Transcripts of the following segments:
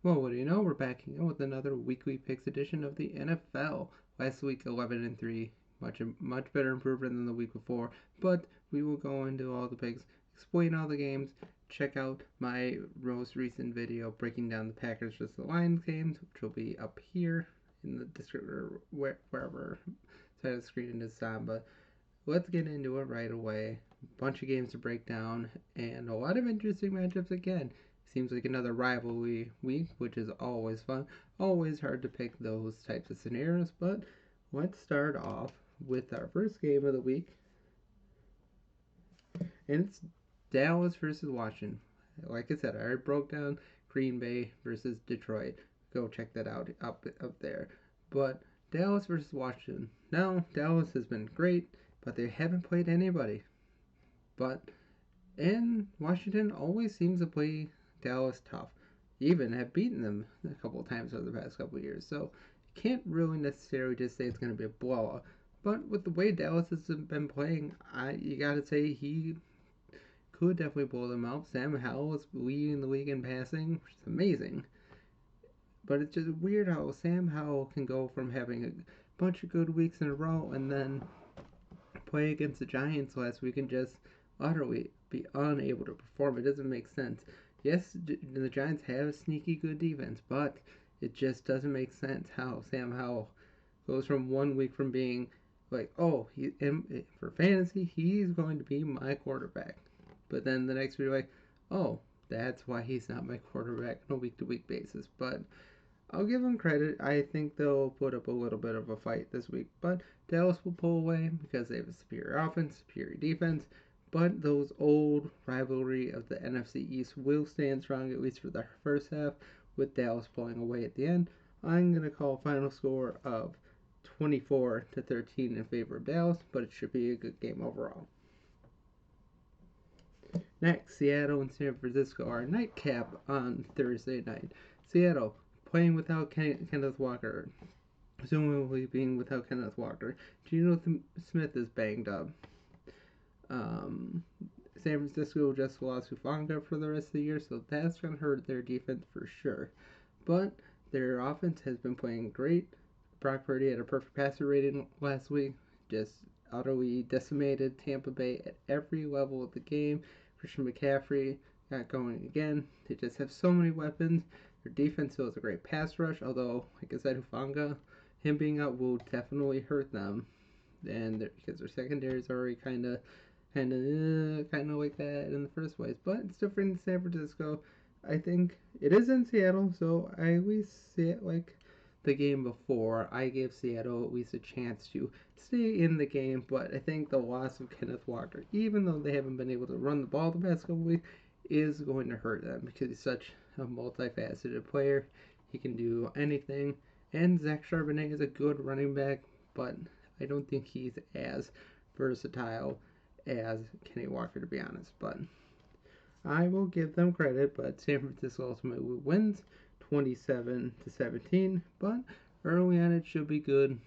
Well, what do you know? We're back again with another weekly picks edition of the NFL. Last week, 11-3, much better improvement than the week before. But we will go into all the picks, explain all the games, check out my most recent video breaking down the Packers versus the Lions games, which will be up here in the description or wherever side of the screen it is on. But let's get into it right away. Bunch of games to break down and a lot of interesting matchups again. Seems like another rivalry week, which is always fun. Always hard to pick those types of scenarios, but let's start off with our first game of the week. And it's Dallas versus Washington. Like I said, I already broke down Green Bay versus Detroit. Go check that out up there. But Dallas versus Washington. Now, Dallas has been great, but they haven't played anybody. And Washington always seems to play Dallas tough. Even have beaten them a couple of times over the past couple of years. So you can't really necessarily just say it's going to be a blowout. But with the way Dallas has been playing, you got to say he could definitely blow them out. Sam Howell is leading the league in passing, which is amazing. But it's just weird how Sam Howell can go from having a bunch of good weeks in a row and then play against the Giants last week and just utterly be unable to perform. It doesn't make sense. Yes, the Giants have a sneaky good defense, but it just doesn't make sense how Sam Howell goes from 1 week from being like, oh, for fantasy, he's going to be my quarterback. But then the next week, like, oh, that's why he's not my quarterback on a week-to-week basis. But I'll give them credit. I think they'll put up a little bit of a fight this week. But Dallas will pull away because they have a superior offense, superior defense. But those old rivalry of the NFC East will stand strong, at least for the first half, with Dallas pulling away at the end. I'm going to call a final score of 24-13 in favor of Dallas, but it should be a good game overall. Next, Seattle and San Francisco, our nightcap on Thursday night. Seattle playing without Kenneth Walker, presumably being without Kenneth Walker. Geno Smith is banged up. San Francisco just lost Hufanga for the rest of the year, so that's going to hurt their defense for sure. But their offense has been playing great. Brock Purdy had a perfect passer rating last week, just utterly decimated Tampa Bay at every level of the game. Christian McCaffrey got going again. They just have so many weapons. Their defense still has a great pass rush, although, like I said, Hufanga, him being out will definitely hurt them. And because their secondary is already kind of like that in the first place. But it's different in San Francisco. I think it is in Seattle, so I at least see it like the game before. I gave Seattle at least a chance to stay in the game, but I think the loss of Kenneth Walker, even though they haven't been able to run the ball the past couple weeks, is going to hurt them because he's such a multifaceted player. He can do anything. And Zach Charbonnet is a good running back, but I don't think he's as versatile as Kenny Walker, to be honest. But I will give them credit, but San Francisco ultimately wins 27-17. But early on, it should be good.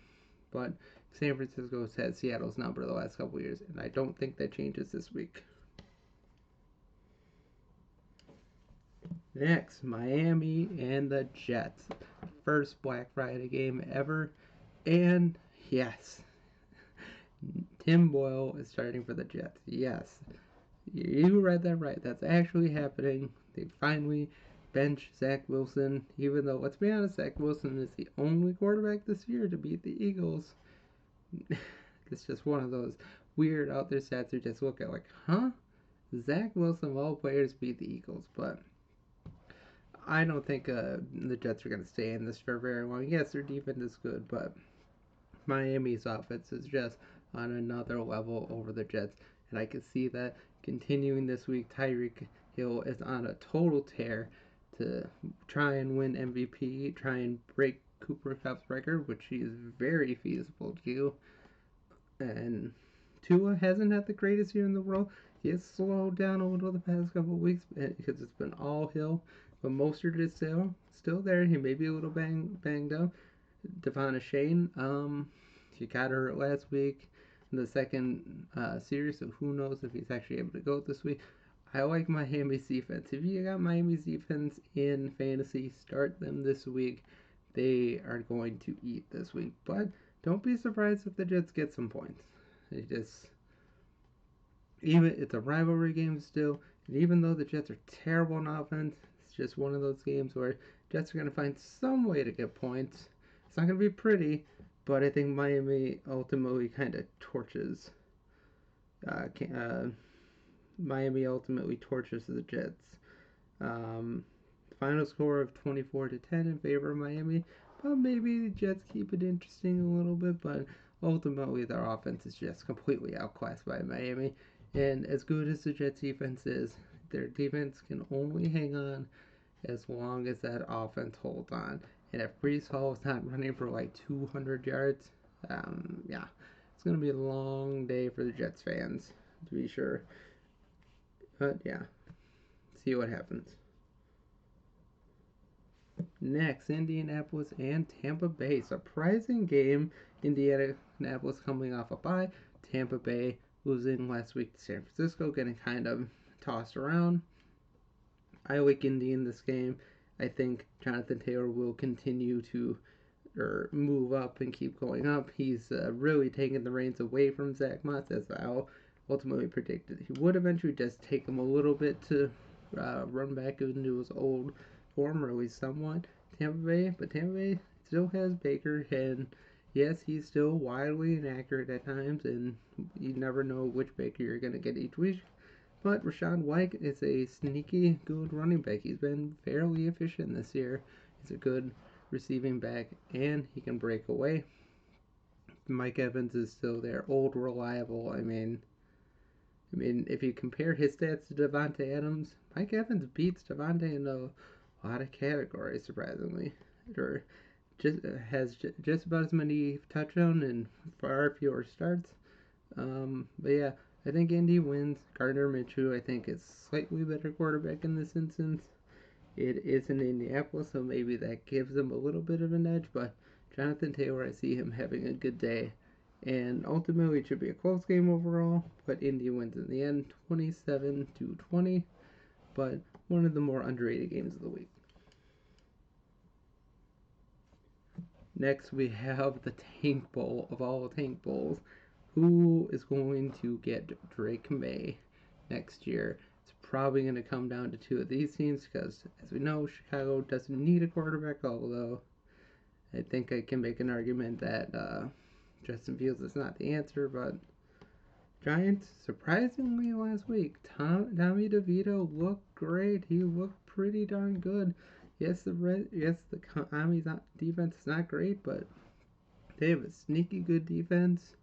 But San Francisco has had Seattle's number the last couple years, and I don't think that changes this week. Next, Miami and the Jets. First Black Friday game ever. And yes, Tim Boyle is starting for the Jets. Yes, you read that right. That's actually happening. They finally bench Zach Wilson, even though, let's be honest, Zach Wilson is the only quarterback this year to beat the Eagles. It's just one of those weird out there stats you just look at like, huh? Zach Wilson of all players beat the Eagles, but I don't think the Jets are going to stay in this for very long. Yes, their defense is good, but Miami's offense is just on another level over the Jets, and I can see that continuing this week. Tyreek Hill is on a total tear to try and win MVP, try and break Cooper Kupp's record, which he is very feasible to do. And Tua hasn't had the greatest year in the world. He has slowed down a little the past couple of weeks because it's been all Hill, but Mostert is still there. He may be a little banged up. Devon Shane, he got hurt last week in the second series, so who knows if he's actually able to go this week. I like Miami's defense. If you got Miami's defense in fantasy, start them this week. They are going to eat this week. But don't be surprised if the Jets get some points. They just, even it's a rivalry game still, and even though the Jets are terrible on offense, it's just one of those games where Jets are going to find some way to get points. It's not going to be pretty, but I think Miami ultimately kind of torches. Uh, Miami ultimately torches the Jets. Um, Final score of 24-10 in favor of Miami, but maybe the Jets keep it interesting a little bit. But ultimately, their offense is just completely outclassed by Miami. And as good as the Jets' defense is, their defense can only hang on as long as that offense holds on. And if Brees Hall is not running for like 200 yards, yeah, it's going to be a long day for the Jets fans, to be sure. But yeah, see what happens. Next, Indianapolis and Tampa Bay. Surprising game. Indianapolis coming off a bye. Tampa Bay losing last week to San Francisco, getting kind of tossed around. I like Indy in this game. I think Jonathan Taylor will continue to move up and keep going up. He's really taken the reins away from Zach Moss, as I ultimately predicted he would eventually. Just take him a little bit to run back into his old form, or at least somewhat. Tampa Bay, but Tampa Bay still has Baker, and yes, he's still wildly inaccurate at times, and you never know which Baker you're going to get each week. But Rachaad White is a sneaky good running back. He's been fairly efficient this year. He's a good receiving back, and he can break away. Mike Evans is still there, old, reliable. I mean, if you compare his stats to Davante Adams, Mike Evans beats Davante in a lot of categories, surprisingly. Or has just about as many touchdowns and far fewer starts. But yeah, I think Indy wins. Gardner Minshew, I think, is slightly better quarterback in this instance. It is in Indianapolis, so maybe that gives them a little bit of an edge. But Jonathan Taylor, I see him having a good day. And ultimately, it should be a close game overall. But Indy wins in the end, 27-20. But one of the more underrated games of the week. Next, we have the Tank Bowl of all Tank Bowls. Who is going to get Drake May next year? It's probably going to come down to two of these teams because, as we know, Chicago doesn't need a quarterback, although I think I can make an argument that Justin Fields is not the answer. But Giants, surprisingly, last week, Tommy DeVito looked great. He looked pretty darn good. Yes, the Army's defense is not great, but they have a sneaky good defense.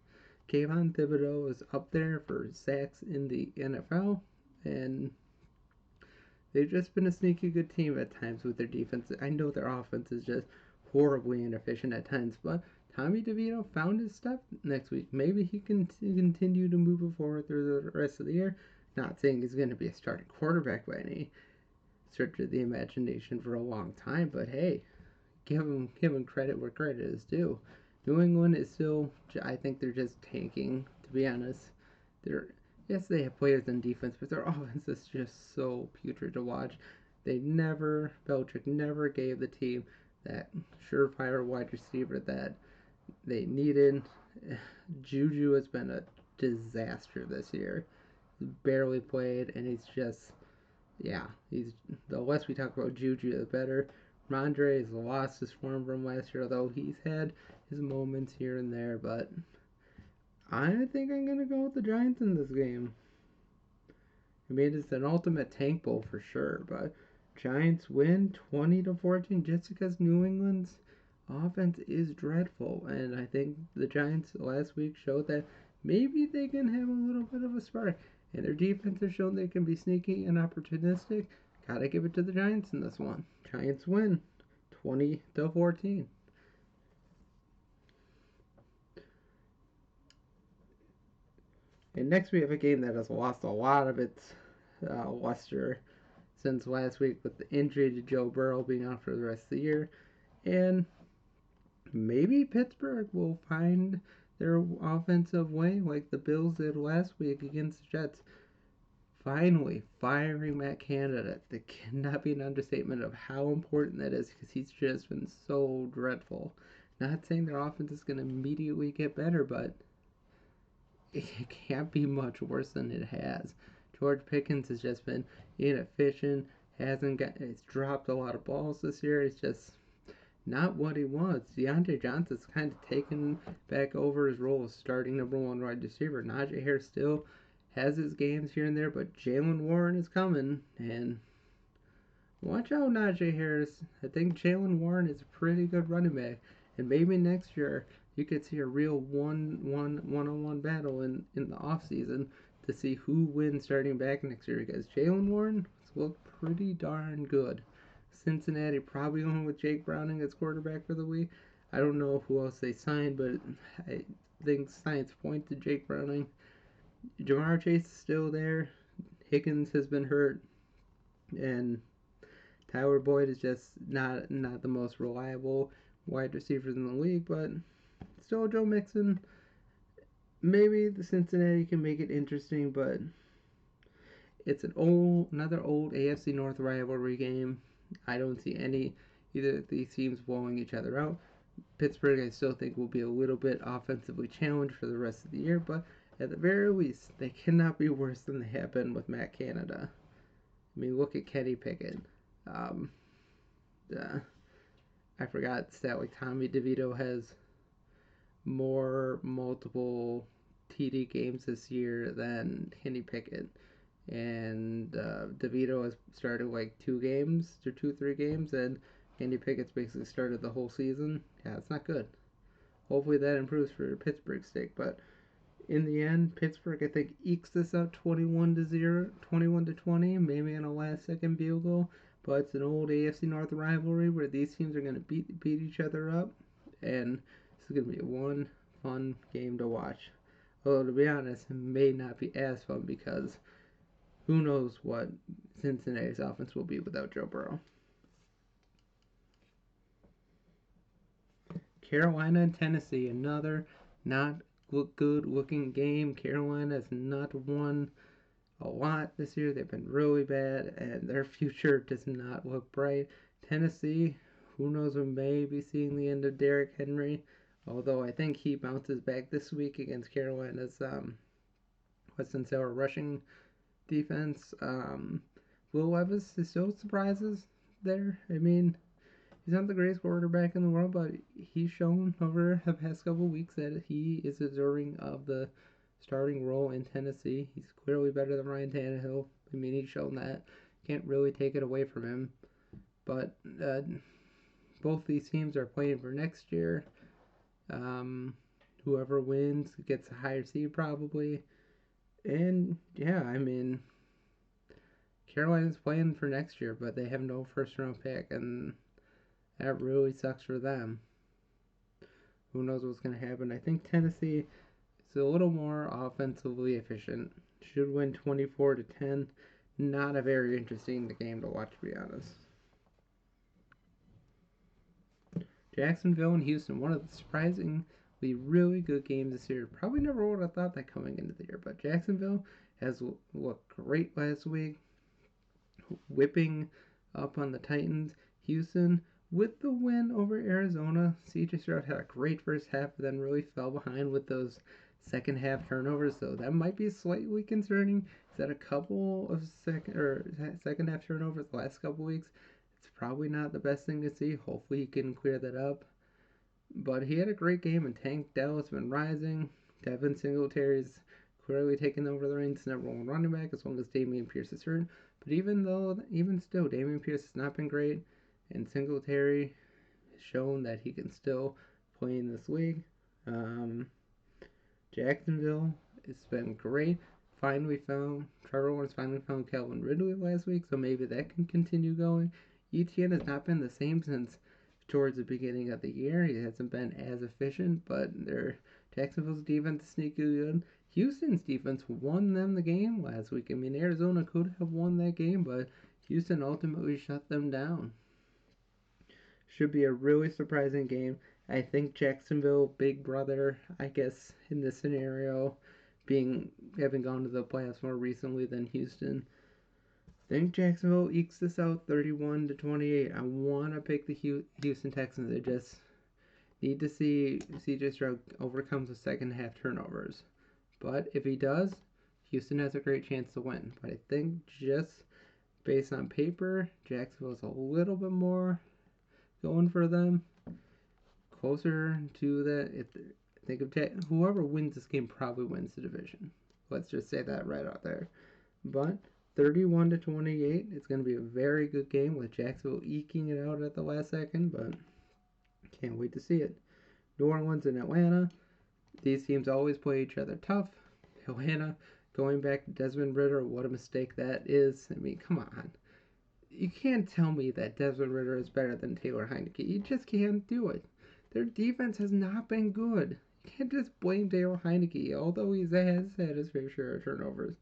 Kayvon Thibodeau is up there for sacks in the NFL, and they've just been a sneaky good team at times with their defense. I know their offense is just horribly inefficient at times, but Tommy DeVito found his stuff next week. Maybe he can continue to move it forward through the rest of the year. Not saying he's going to be a starting quarterback by any stretch of the imagination for a long time, but hey, give him credit where credit is due. New England is still, I think they're just tanking, to be honest. Yes, they have players in defense, but their offense is just so putrid to watch. Belichick never gave the team that surefire wide receiver that they needed. Juju has been a disaster this year. He's barely played, and he's just, the less we talk about Juju, the better. Ramondre has lost his form from last year, although he's had his moments here and there, but I think I'm going to go with the Giants in this game. I mean, it's an ultimate tank bowl for sure, but Giants win 20-14 just because New England's offense is dreadful, and I think the Giants last week showed that maybe they can have a little bit of a spark, and their defense has shown they can be sneaky and opportunistic. Gotta give it to the Giants in this one. Giants win 20-14. And next we have a game that has lost a lot of its luster since last week with the injury to Joe Burrow being out for the rest of the year. And maybe Pittsburgh will find their offensive way like the Bills did last week against the Jets. finally firing Matt Canada. That cannot be an understatement of how important that is because he's just been so dreadful. Not saying their offense is going to immediately get better, but it can't be much worse than it has. George Pickens has just been inefficient. He's dropped a lot of balls this year. He's just not what he was. Deontay Johnson's kind of taken back over his role as starting number one wide receiver. Najee Harris still has his games here and there, but Jalen Warren is coming, and watch out, Najee Harris. I think Jalen Warren is a pretty good running back, and maybe next year you could see a real one-on-one battle in the offseason to see who wins starting back next year because Jalen Warren has looked pretty darn good. Cincinnati probably going with Jake Browning as quarterback for the week. I don't know who else they signed, but I think signs point to Jake Browning. Jamar Chase is still there. Higgins has been hurt, and Tyler Boyd is just not the most reliable wide receivers in the league, but still Joe Mixon. Maybe the Cincinnati can make it interesting, but it's another old AFC North rivalry game. I don't see either of these teams blowing each other out. Pittsburgh, I still think, will be a little bit offensively challenged for the rest of the year, but at the very least, they cannot be worse than they have been with Matt Canada. I mean, look at Kenny Pickett. I forgot stat like Tommy DeVito has more multiple TD games this year than Kenny Pickett. And DeVito has started like 3 games, and Kenny Pickett's basically started the whole season. Yeah, it's not good. Hopefully that improves for Pittsburgh's sake, but in the end, Pittsburgh I think ekes this out 21-20, maybe in a last-second field goal. But it's an old AFC North rivalry where these teams are going to beat each other up, and this is going to be one fun game to watch. Although to be honest, it may not be as fun because who knows what Cincinnati's offense will be without Joe Burrow. Carolina and Tennessee, another not good looking game. Carolina has not won a lot this year. They've been really bad, and their future does not look bright. Tennessee, who knows, we may be seeing the end of Derrick Henry, although I think he bounces back this week against Carolina's since they were rushing defense. Will Levis is still surprises there. I mean, he's not the greatest quarterback in the world, but he's shown over the past couple of weeks that he is deserving of the starting role in Tennessee. He's clearly better than Ryan Tannehill. I mean, he's shown that. Can't really take it away from him. But both these teams are playing for next year. Whoever wins gets a higher seed probably. And yeah, I mean, Carolina's playing for next year, but they have no first round pick, and that really sucks for them. Who knows what's going to happen? I think Tennessee is a little more offensively efficient. Should win 24-10. Not a very interesting game to watch, to be honest. Jacksonville and Houston, one of the surprisingly really good games this year. Probably never would have thought that coming into the year, but Jacksonville has looked great last week, whipping up on the Titans. Houston, with the win over Arizona, C.J. Stroud had a great first half, but then really fell behind with those second half turnovers, so that might be slightly concerning. He's had a couple of second half turnovers the last couple weeks. It's probably not the best thing to see. Hopefully he can clear that up. But he had a great game, and Tank Dell has been rising. Devin Singletary's clearly taking over the reins, number one running back, as long as Dameon Pierce is hurt. But even still, Dameon Pierce has not been great, and Singletary has shown that he can still play in this league. Jacksonville, it's been great. Trevor Lawrence finally found Calvin Ridley last week, so maybe that can continue going. ETN has not been the same since towards the beginning of the year. He hasn't been as efficient, but Jacksonville's defense is sneaky good. Houston's defense won them the game last week. I mean, Arizona could have won that game, but Houston ultimately shut them down. Should be a really surprising game. I think Jacksonville, big brother, I guess, in this scenario, having gone to the playoffs more recently than Houston. I think Jacksonville ekes this out 31-28. I want to pick the Houston Texans. I just need to see CJ Stroud overcomes the second half turnovers. But if he does, Houston has a great chance to win. But I think just based on paper, Jacksonville's a little bit more going for them. Closer to that. Whoever wins this game probably wins the division. Let's just say that right out there. But 31-28, it's going to be a very good game with Jacksonville eking it out at the last second, but can't wait to see it. New Orleans and Atlanta, these teams always play each other tough. Atlanta, going back to Desmond Ridder, what a mistake that is. I mean, come on. You can't tell me that Desmond Ridder is better than Taylor Heinicke. You just can't do it. Their defense has not been good. You can't just blame Taylor Heinicke, although he has had his fair share of turnovers.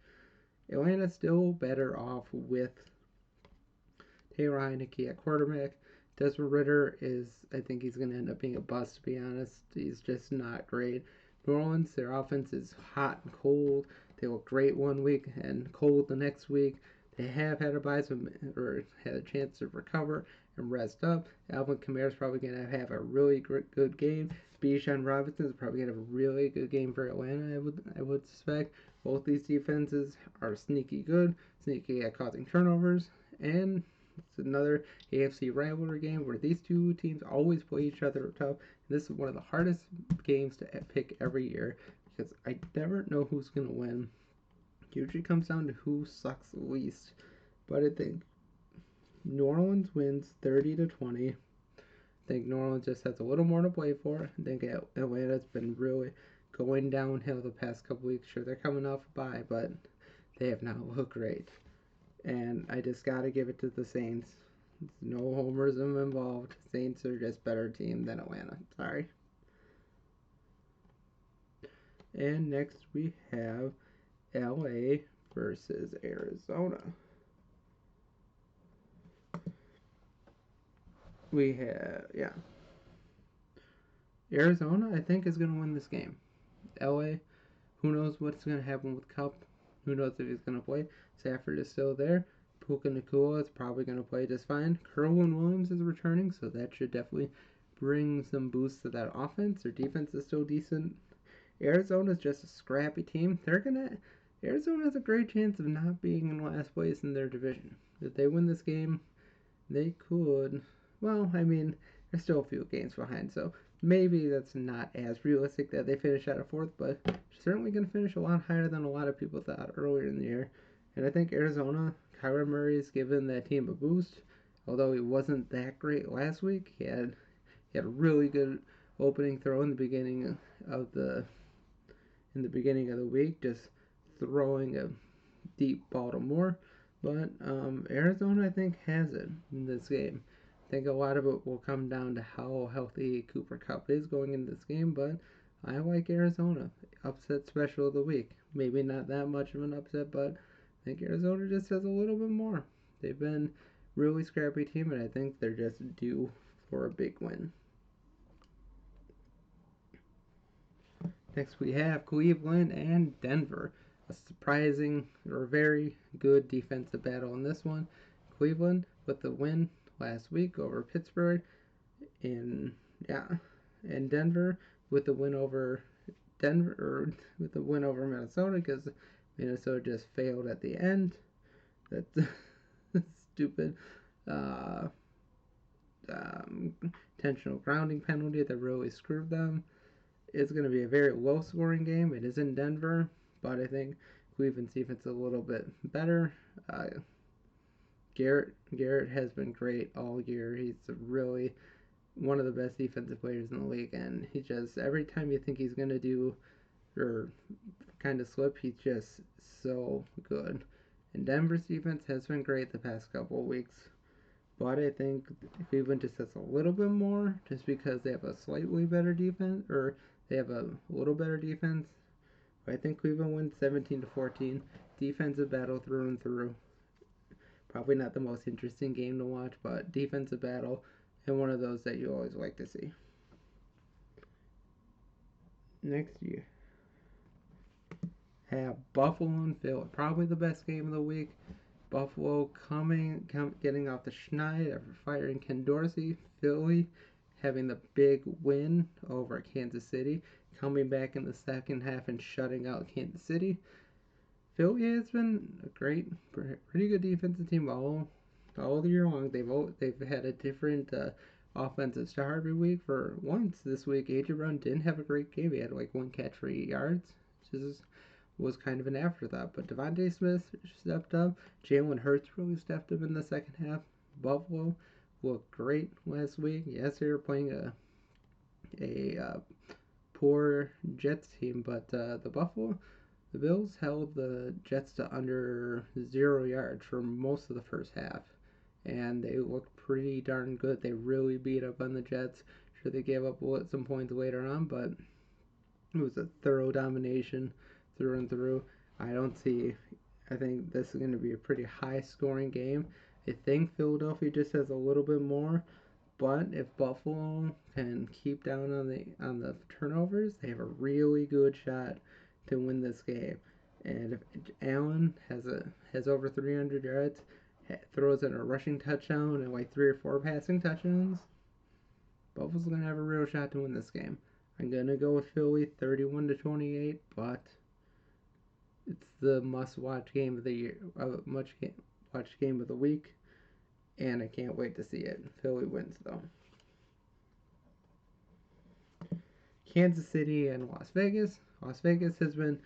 Atlanta's still better off with Taylor Heinicke at quarterback. Desmond Ridder I think he's going to end up being a bust, to be honest. He's just not great. New Orleans, their offense is hot and cold. They look great one week and cold the next week. They have had a chance to recover and rest up. Alvin Kamara is probably going to have a really good game. Bijan Robinson is probably going to have a really good game for Atlanta, I would suspect. Both these defenses are sneaky good, sneaky at causing turnovers, and it's another AFC rivalry game where these two teams always play each other tough. This is one of the hardest games to pick every year because I never know who's going to win. It usually comes down to who sucks the least. But I think New Orleans wins 30-20. I think New Orleans just has a little more to play for. I think Atlanta's been really going downhill the past couple weeks. Sure, they're coming off a bye, but they have not looked great. And I just got to give it to the Saints. No homerism involved. Saints are just a better team than Atlanta. Sorry. And next we have LA versus Arizona. Arizona, I think, is going to win this game. LA, who knows what's going to happen with Cup. Who knows if he's going to play. Stafford is still there. Puka Nacua is probably going to play just fine. Kerwin Williams is returning, so that should definitely bring some boost to that offense. Their defense is still decent. Arizona's just a scrappy team. Arizona has a great chance of not being in last place in their division. If they win this game, they could. Well, I mean, they're still a few games behind, so maybe that's not as realistic that they finish out of fourth, but certainly going to finish a lot higher than a lot of people thought earlier in the year. And I think Arizona, Kyler Murray has given that team a boost. Although he wasn't that great last week, he had a really good opening throw in the beginning of the week, just throwing a deep ball to Moore. But Arizona, I think, has it in this game. I think a lot of it will come down to how healthy Cooper Kupp is going into this game, but I like Arizona. Upset special of the week. Maybe not that much of an upset, but I think Arizona just has a little bit more. They've been really scrappy team, and I think they're just due for a big win. Next we have Cleveland and Denver. A surprising or very good defensive battle in this one. Cleveland with the win last week over Pittsburgh, and Denver with the win over Minnesota because Minnesota just failed at the end. That's stupid intentional grounding penalty that really screwed them. It's going to be a very low scoring game. It is in Denver, but I think Cleveland's defense is a little bit better. Garrett has been great all year. He's really one of the best defensive players in the league, and he just, every time you think he's going to do or kind of slip, he's just so good. And Denver's defense has been great the past couple of weeks, but I think Cleveland just has a little bit more just because they have a slightly better defense, or they have a little better defense. But I think Cleveland wins 17-14. Defensive battle through and through. Probably not the most interesting game to watch, but defensive battle, and one of those that you always like to see. Next year. have Buffalo and Philly, probably the best game of the week. Buffalo getting off the schneid after firing Ken Dorsey. Philly having the big win over Kansas City, coming back in the second half and shutting out Kansas City. Philly has been a pretty good defensive team all year long. They've had a different offensive star every week. For once this week, AJ Brown didn't have a great game. He had like one catch for 8 yards, which was kind of an afterthought. But Devontae Smith stepped up. Jalen Hurts really stepped up in the second half. Buffalo looked great last week. Yes, they were playing a poor Jets team, but the Bills held the Jets to under 0 yards for most of the first half, and they looked pretty darn good. They really beat up on the Jets. Sure, they gave up some points later on, but it was a thorough domination through and through. I think this is going to be a pretty high-scoring game. I think Philadelphia just has a little bit more, but if Buffalo can keep down on the turnovers, they have a really good shot to win this game. And if Allen has over 300 yards, throws in a rushing touchdown and like 3 or 4 passing touchdowns, Buffalo's gonna have a real shot to win this game. I'm gonna go with Philly 31-28, but it's the must-watch game of the year, watch game of the week, and I can't wait to see it. Philly wins though. Kansas City and Las Vegas. Las Vegas has been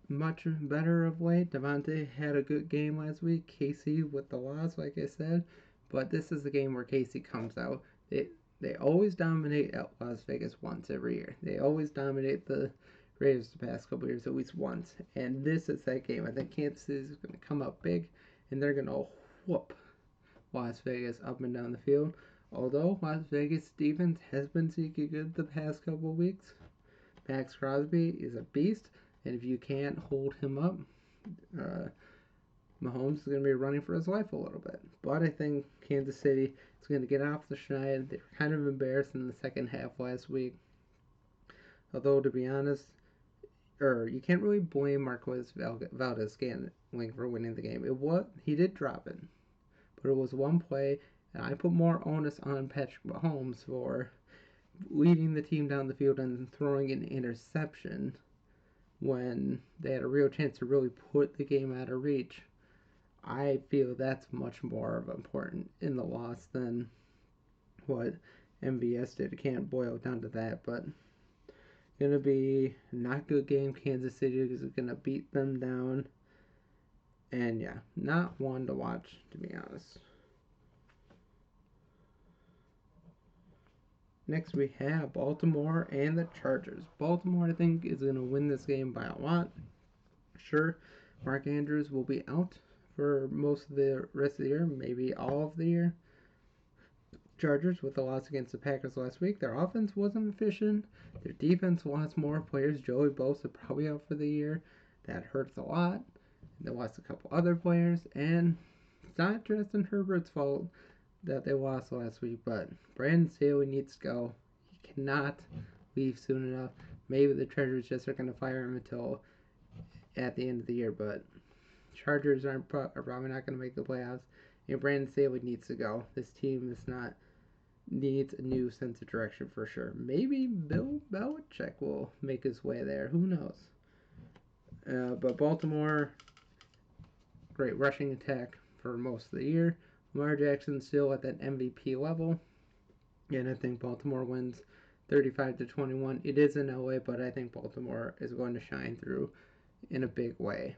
much better of late. Devontae had a good game last week. KC with the loss, like I said. But this is the game where KC comes out. They always dominate at Las Vegas once every year. They always dominate the Raiders the past couple years at least once. And this is that game. I think Kansas City is going to come up big, and they're going to whoop Las Vegas up and down the field. Although Las Vegas defense has been sneaky good the past couple of weeks, Max Crosby is a beast, and if you can't hold him up, Mahomes is going to be running for his life a little bit. But I think Kansas City is going to get off the schneid. They were kind of embarrassed in the second half last week. Although, to be honest, you can't really blame Marquez Valdes-Scantling for winning the game. He did drop it, but it was one play, and I put more onus on Patrick Mahomes for leading the team down the field and throwing an interception when they had a real chance to really put the game out of reach. I feel that's much more of important in the loss than what MVS did. It can't boil down to that, but gonna be not good game. Kansas City is gonna beat them down, and yeah, not one to watch, to be honest. Next, we have Baltimore and the Chargers. Baltimore, I think, is going to win this game by a lot. Sure, Mark Andrews will be out for most of the rest of the year, maybe all of the year. Chargers, with the loss against the Packers last week, their offense wasn't efficient. Their defense lost more players. Joey Bosa probably out for the year. That hurts a lot. They lost a couple other players, and it's not Justin Herbert's fault that they lost last week, but Brandon Staley needs to go. He cannot leave soon enough. Maybe the Chargers just are going to fire him until at the end of the year, but Chargers are probably not going to make the playoffs, and Brandon Staley needs to go. This team needs a new sense of direction for sure. Maybe Bill Belichick will make his way there. Who knows? But Baltimore, great rushing attack for most of the year. Lamar Jackson's still at that MVP level, and I think Baltimore wins 35-21. It is in LA, but I think Baltimore is going to shine through in a big way.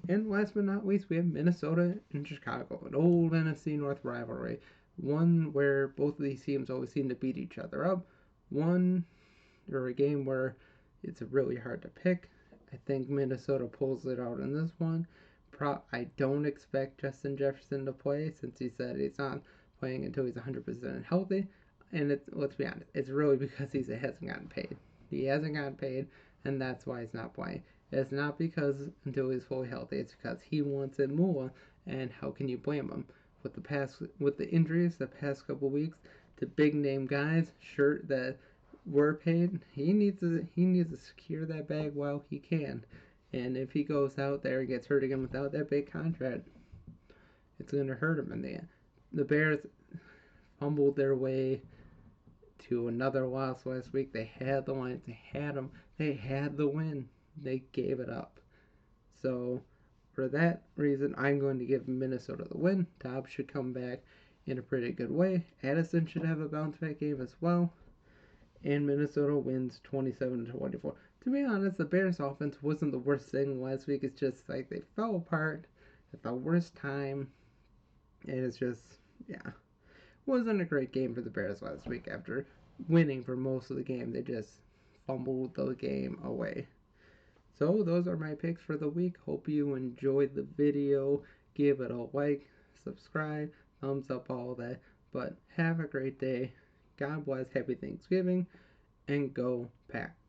And last but not least, we have Minnesota and Chicago, an old NFC North rivalry, one where both of these teams always seem to beat each other up, a game where it's really hard to pick. I think Minnesota pulls it out in this one. I don't expect Justin Jefferson to play, since he said he's not playing until he's 100% healthy. And let's be honest, it's really because he hasn't gotten paid. He hasn't gotten paid, and that's why he's not playing. It's not because until he's fully healthy. It's because he wants it more, and how can you blame him? With the injuries the past couple weeks, the big name guys, sure, that were paid, he needs to secure that bag while he can. And if he goes out there and gets hurt again without that big contract, it's going to hurt him in the end. The Bears fumbled their way to another loss last week. They had the Lions. They had them. They had the win. They gave it up. So for that reason, I'm going to give Minnesota the win. Dobbs should come back in a pretty good way. Addison should have a bounce back game as well. And Minnesota wins 27-24. To be honest, the Bears offense wasn't the worst thing last week. It's just like they fell apart at the worst time. And it's just, yeah. Wasn't a great game for the Bears last week after winning for most of the game. They just fumbled the game away. So those are my picks for the week. Hope you enjoyed the video. Give it a like, subscribe, thumbs up, all that. But have a great day. God bless. Happy Thanksgiving. And go Pack.